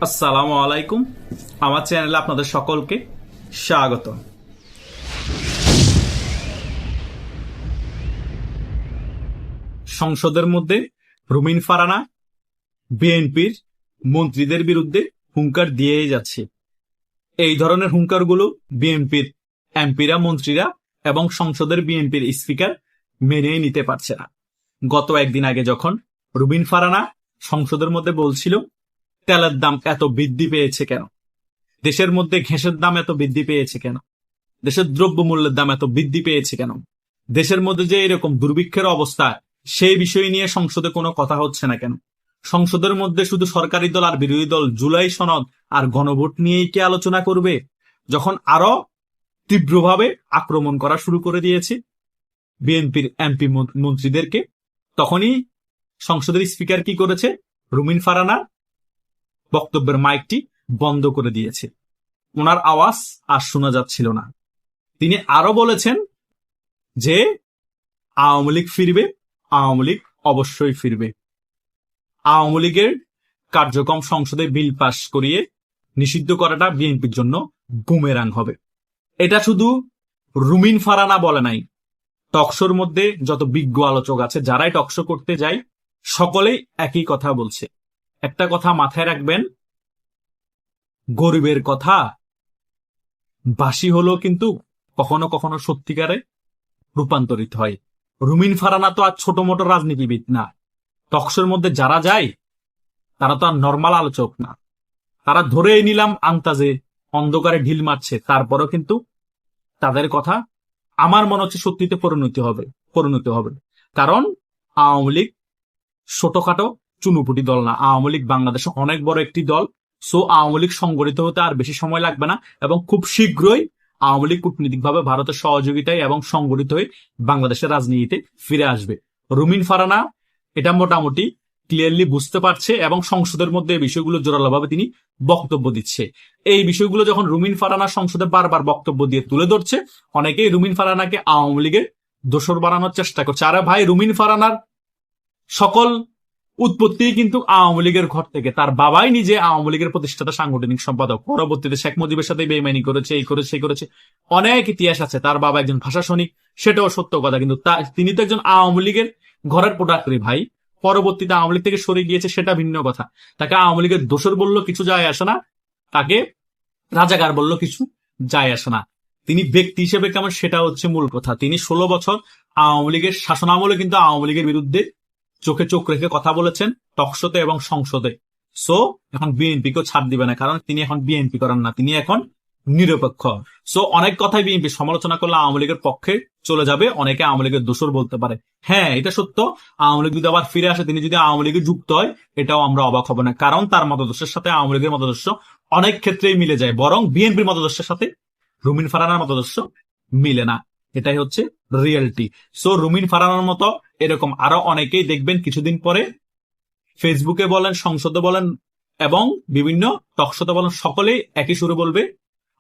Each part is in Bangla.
আসসালামু আলাইকুম। আমার চ্যানেলে আপনাদের সকলকে স্বাগত। সংসদের মধ্যে রুমিন ফারহানা বিএনপির মন্ত্রীদের বিরুদ্ধে হুঙ্কার দিয়েই যাচ্ছে। এই ধরনের হুঙ্কারগুলো বিএনপির এমপিরা, মন্ত্রীরা এবং সংসদের বিএনপির স্পিকার মেনেই নিতে পারছে না। গত একদিন আগে যখন রুমিন ফারহানা সংসদের মধ্যে বলছিল তেলের দাম এত বৃদ্ধি পেয়েছে কেন, দেশের মধ্যে ঘ্যাসের দাম এত বৃদ্ধি পেয়েছে কেন, দেশের দ্রব্যমূল্যের দাম এত বৃদ্ধি পেয়েছে কেন, দেশের মধ্যে যে এরকম দুর্ভিক্ষের অবস্থা, সেই বিষয় নিয়ে সংসদে কোনো কথা হচ্ছে না কেন, সংসদের মধ্যে শুধু সরকারি দল আর বিরোধী দল জুলাই সনদ আর গণভোট নিয়েই কি আলোচনা করবে, যখন আরো তীব্রভাবে আক্রমণ করা শুরু করে দিয়েছে বিএনপির এমপি মন্ত্রীদেরকে, তখনই সংসদের স্পিকার কি করেছে, রুমিন ফারহানার বক্তব্যের মাইকটি বন্ধ করে দিয়েছে। ওনার আওয়াজ আর শোনা যাচ্ছিল না। তিনি আরো বলেছেন যে আওয়ামী লীগ ফিরবে, আওয়ামী লীগ অবশ্যই ফিরবে। আওয়ামী লীগের কার্যক্রম সংসদে বিল পাশ করিয়ে নিষিদ্ধ করাটা বিএনপির জন্য বুমেরাং হবে। এটা শুধু রুমিন ফারহানা বলে নাই, টকশোর মধ্যে যত বিজ্ঞ আলোচক আছে, যারাই টকশো করতে যায়, সকলেই একই কথা বলছে। একটা কথা মাথায় রাখবেন, গরিবের কথা বাসি হলেও কিন্তু কখনো কখনো সত্যিকারে রূপান্তরিত হয়। রুমিন ফারহানা তো আর ছোট মোটো রাজনীতিবিদ না। টকশোর মধ্যে যারা যায় তারা তো আর নর্মাল আলোচক না। তারা ধরেই নিলাম আন্তাজে অন্ধকারে ঢিল মারছে, তারপরও কিন্তু তাদের কথা আমার মনে হচ্ছে সত্যিতে পরিণতি হবে। কারণ আওয়ামী লীগ ছোটখাটো চুনুপুটি দল না। আওয়ামী লীগ বাংলাদেশে অনেক বড় একটি দল। সো আওয়ামী লীগ সংগঠিত হতে আর বেশি সময় লাগবে না এবং খুব শীঘ্রই আওয়ামী লীগ কূটনীতিকভাবে ভারতের সহযোগিতায় এবং সংগঠিত হয়ে বাংলাদেশের রাজনীতিতে ফিরে আসবে। রুমিন ফারহানা এটা মোটামুটি ক্লিয়ারলি বুঝতে পারছে এবং সংসদের মধ্যে এই বিষয়গুলো জোরালোভাবে তিনি বক্তব্য দিচ্ছে। এই বিষয়গুলো যখন রুমিন ফারহানা সংসদে বারবার বক্তব্য দিয়ে তুলে ধরছে, অনেকেই রুমিন ফারহানাকে আওয়ামী লীগের দোসর বানানোর চেষ্টা করছে। আরে ভাই, রুমিন ফারহানার সকল উৎপত্তি কিন্তু আওয়ামী লীগের ঘর থেকে। তার বাবাই নিজে আওয়ামী লীগের প্রতিষ্ঠাতা সাংগঠনিক সম্পাদক, পরবর্তীতে শেখ মুজিবের সাথে বেইমানি করেছে, এই করেছে সেই করেছে, অনেক ইতিহাস আছে। তার বাবা একজন ভাষাসৈনিক, সেটাও সত্য কথা, কিন্তু তিনি তো একজন আওয়ামী লীগের ঘরের প্রোডাক্টরি ভাই। পরবর্তীতে আওয়ামী লীগ থেকে সরে গিয়েছে, সেটা ভিন্ন কথা। তাকে আওয়ামী লীগের দোসর বললো কিছু যায় আসে না, তাকে রাজাকার বললো কিছু যায় আসে না। তিনি ব্যক্তি হিসেবে কেমন সেটা হচ্ছে মূল কথা। তিনি 16 বছর আওয়ামী লীগের শাসনামলে কিন্তু আওয়ামী লীগের বিরুদ্ধে চোখে চোখ রেখে কথা বলেছেন টকশোতে এবং সংসদে। সো এখন বিএনপি কেও ছাড় দিবে না, কারণ তিনি এখন বিএনপি করেন না, তিনি এখন নিরপেক্ষ। সো অনেক কথাই বিএনপি সমালোচনা করলে আওয়ামী লীগের পক্ষে চলে যাবে, অনেকে আওয়ামী লীগের দোসর বলতে পারে। হ্যাঁ, এটা সত্য। আওয়ামী লীগ যদি আবার ফিরে আসে, তিনি যদি আওয়ামী লীগে যুক্ত হয়, এটাও আমরা অবাক হব না, কারণ তার মতাদর্শের সাথে আওয়ামী লীগের মতাদর্শ অনেক ক্ষেত্রেই মিলে যায়, বরং বিএনপির মতাদর্শের সাথে রুমিন ফারহানার মতাদর্শ মিলে না। এটাই হচ্ছে রিয়েলিটি। সো রুমিন ফারহানার মতো এরকম আরো অনেকেই দেখবেন কিছুদিন পরে ফেসবুকে বলেন, সংসদে বলেন এবং বিভিন্ন টকশোতে বলেন, সকলেই একই সুরে বলবে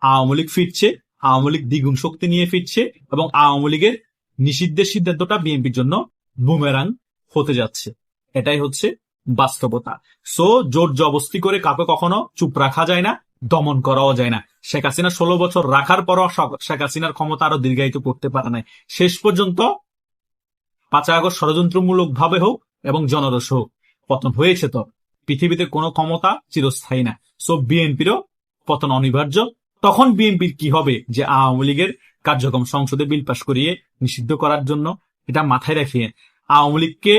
আওয়ামী লীগ ফিরছে, আওয়ামী লীগ দ্বিগুণ শক্তি নিয়ে ফিরছে এবং আওয়ামী লীগের নিষিদ্ধের সিদ্ধান্তটা বিএনপির জন্য বুমেরাং হতে যাচ্ছে। এটাই হচ্ছে বাস্তবতা। সো জোর জবস্তি করে কাউকে কখনো চুপ রাখা যায় না, দমন করাও যায় না। শেখ হাসিনা 16 বছর রাখার পরও শেখ হাসিনার ক্ষমতা আরো দীর্ঘায়িত করতে পারে নাই। শেষ পর্যন্ত 5 আগস্ট ষড়যন্ত্রমূলক ভাবে হোক এবং জনরোষ হোক পতন হয়েছে। তো পৃথিবীতে কোনো ক্ষমতা চিরস্থায়ী না। সো বিএনপিরও পতন অনিবার্য। তখন বিএনপির কি হবে, যে আওয়ামী লীগের কার্যক্রম সংসদে বিল পাশ করিয়ে নিষিদ্ধ করার জন্য, এটা মাথায় রাখিয়ে আওয়ামী লীগকে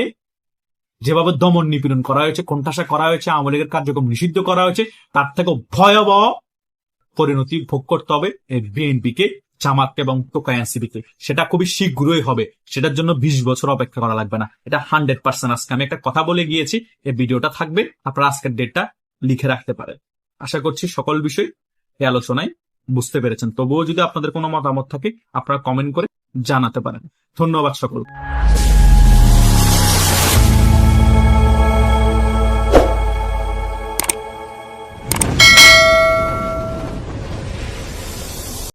যেভাবে দমন নিপীড়ন করা হয়েছে, কোণঠাসা করা হয়েছে, আওয়ামী লীগের কার্যক্রম নিষিদ্ধ করা হয়েছে, তার থেকেও ভয়াবহ পরিণতি ভোগ করতে হবে বিএনপিকে, জামাতকে এবং টোকাই এনসিপিকে। সেটা খুবই শীঘ্রই হবে, সেটার জন্য 20 বছর অপেক্ষা করা লাগবে না। এটা 100%। আজকে আমি একটা কথা বলে গিয়েছি, এই ভিডিওটা থাকবে, আপনারা আজকের ডেটটা লিখে রাখতে পারেন। আশা করছি সকল বিষয় এই আলোচনায় বুঝতে পেরেছেন। তবুও যদি আপনাদের কোনো মতামত থাকে, আপনারা কমেন্ট করে জানাতে পারেন। ধন্যবাদ সকলকে।